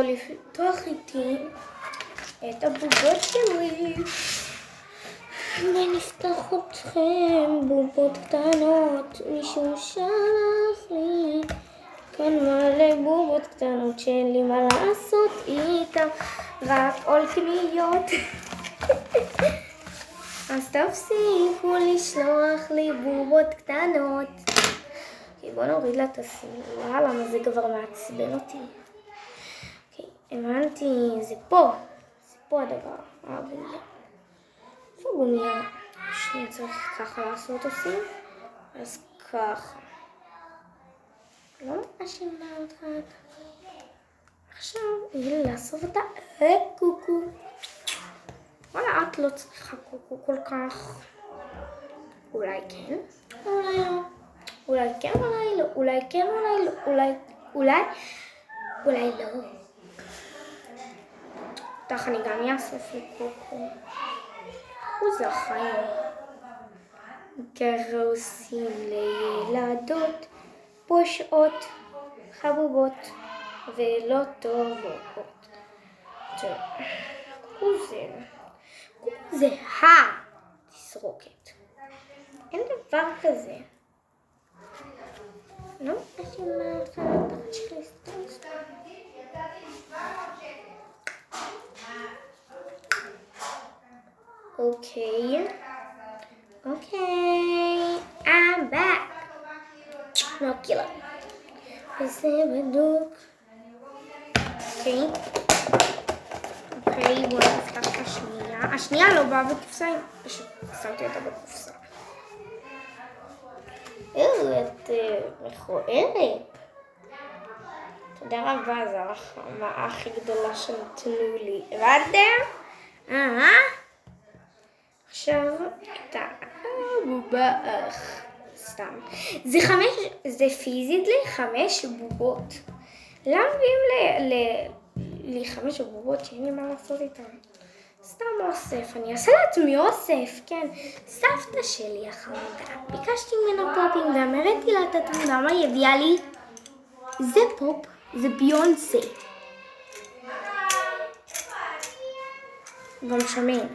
לפתוח איתי את הבובות שלי ונפתח אתכם בובות קטנות. מישהו שלח לי כאן מלא בובות קטנות שאין לי מה לעשות איתם, רק עול קניות. אז תפסיקו לשלוח לי בובות קטנות. בוא נוריד לה את הסביבה, למה זה כבר מעצבן אותי. הבנתי, זה פה הדבר, הגומיה. איפה גומיה? שנייה, צריך ככה לעשות עושים, אז ככה. לא מאשימה אותך. עכשיו, יהיה לאסוף אותה, קוקו. וואלה, את לא צריכה קוקו כל כך. אולי כן, אולי לא. אולי כן, אולי לא. אולי כן, אולי לא. אולי לא. כך אני גם אאסוף לקוקו. זה החיים. ככה עושים לילדות פושעות, חבובות ולא טובות. קוקו זה התסרוקת. אין דבר כזה. לא? יש לי מה אותך לתחת שלי סתם. Okay, I'm back. No killer. וזה בדוק. אוקיי, בואו נפתח את השנייה. השנייה לא באה בקופסה, פשוט שמתי אותה בקופסה. את מכוערת. תודה רבה, זו המחמאה הכי גדולה שנתנו לי. הבנתם? עכשיו, את הבובח. סתם. זה פיזית לי 5 בובות. למה מביאים לי 5 בובות שאין לי מה לעשות איתן? סתם אוסף. אני אעשה לעצמי אוסף, כן. סבתא שלי החמודה. ביקשתי ממנה פופים ואמרתי לה את התמונה, מה היא הביאה לי? זה פופ, זה ביונסה. גם שמן.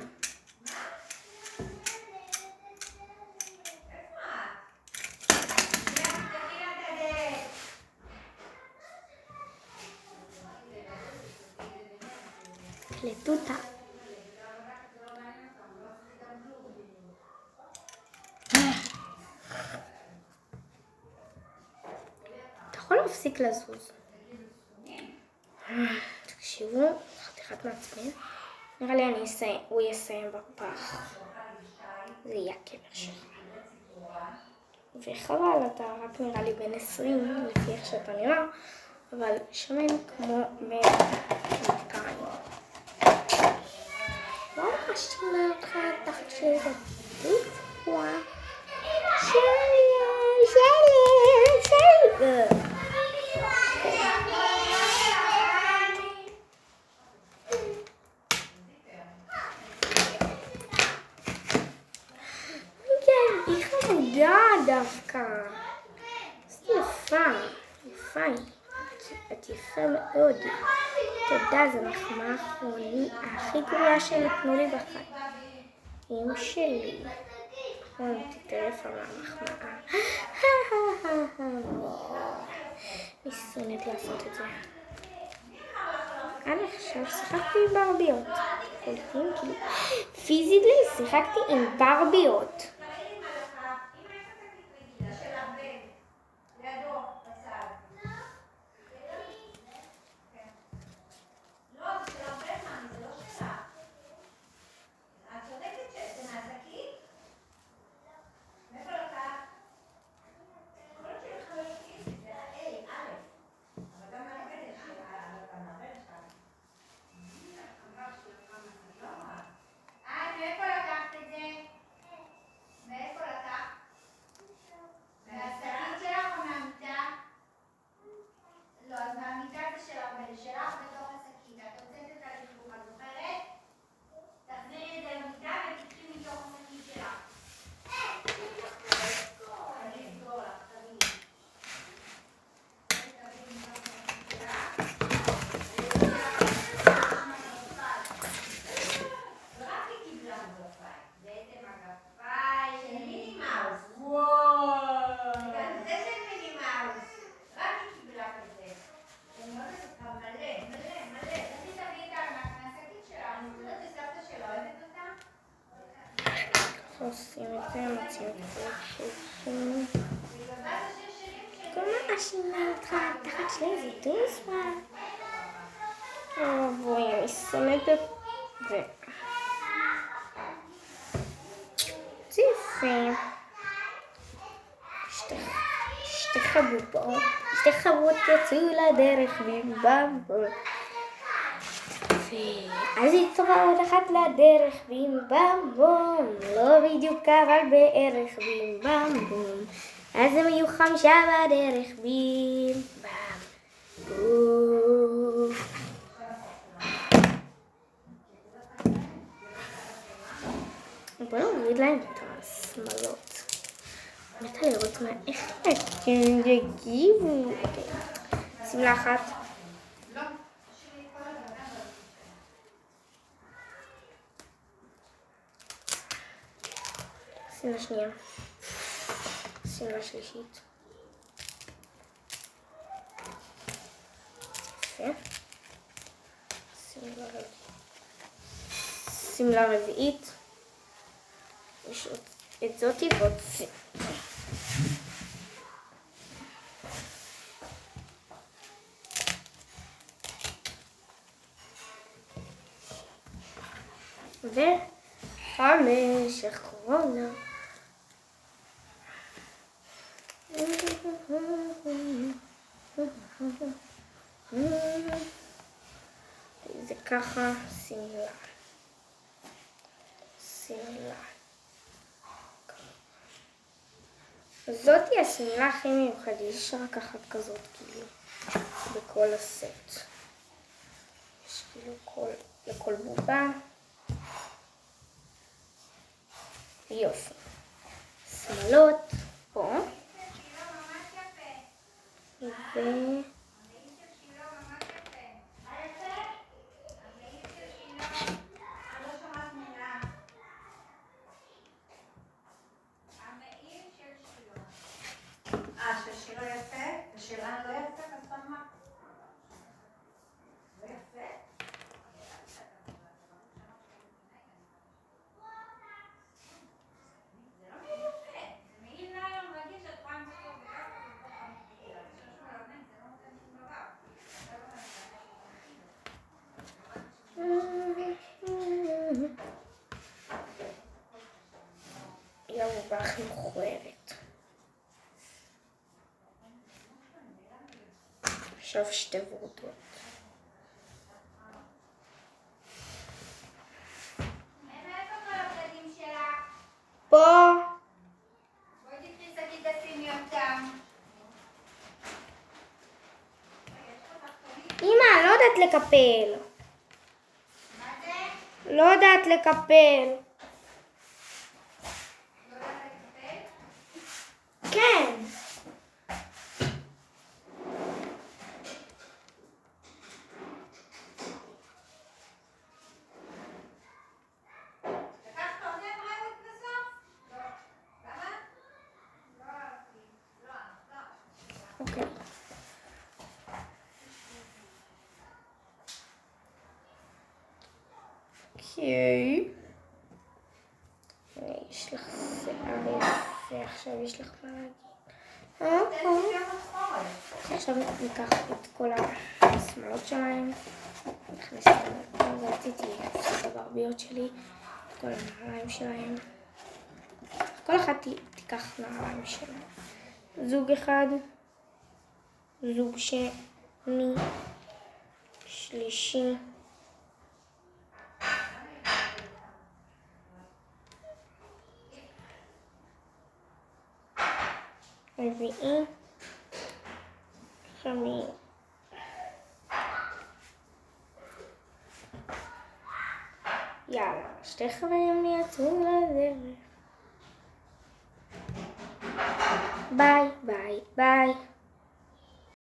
קלטותה. אתה יכול להפסיק לזוז. תקשיבו, חתיכת מעצבן. נראה לי הוא יסיים בפח. זה יהיה הקבר שלך. וחבל, אתה רק נראה לי בן 20, לפי איך שאתה נראה, אבל שמן כמו 200. לא מאשימה אותך תחת שזה פיצוע. שלי. כן, היא חמודה דווקא. זה יפה. את יפה מאוד. תודה, זו מחמאה הכי גרועה שנתנו לי בחיים. אמא שלי. תטרף על המחמאה. אני שונאת לעשות את זה. עד עכשיו שיחקתי עם ברביות. פיזית שיחקתי עם ברביות. עושים את זה, מוצאים את זה חלקים. כל מה עשינו אותך תחת שלי זה דוסמה. אבוי, אני שונאת את זה. זה יפה. שתי חבובות יצאו לדרך במבמבו. אז התראה עוד אחת לדרך במבמבום. לא בדיוק אבל בערך במבמבום. אז הם היו 5 בדרך במבמבום. בואו נוריד להם את השמלות. אני רוצה לראות איך אתם יגיבו. שמלה אחת. שמלה שנייה. שמלה שלישית. יפה. שמלה רביעית. יש את זאתי ועוד ו5 אחרונה. זה ככה שמלה. זאתי השמלה הכי מיוחדת, יש רק אחת כזאת כאילו בכל הסט. יש כאילו לכל בובה. יופי. שמלות פה. שלא יפה, ושלנו לא יפה, אז מה? לא יפה? זה לא יפה, זה מעיל נעלון רגיל שאת רואה עם אותו יאו, הכי מכוערת. עכשיו 2 ורודות. מאיפה כל הבגדים שלך? פה. בואי תקחי שקית תשימי אותם. אמא, לא יודעת לקפל. מה זה? לא יודעת לקפל. כן. אוקיי. יש לך שיער יפה, עכשיו יש לך מה להגיד. עכשיו ניקח את כל השמלות שלהם, נכניס אותם, רציתי את הברביות שלי, את כל הנעליים שלהם. כל אחת תיקח נעליים שלה. זוג אחד, זוג שני, שלישי. רביעי, חמישי. יאללה, 2 חברים יצאו לדרך. ביי ביי ביי.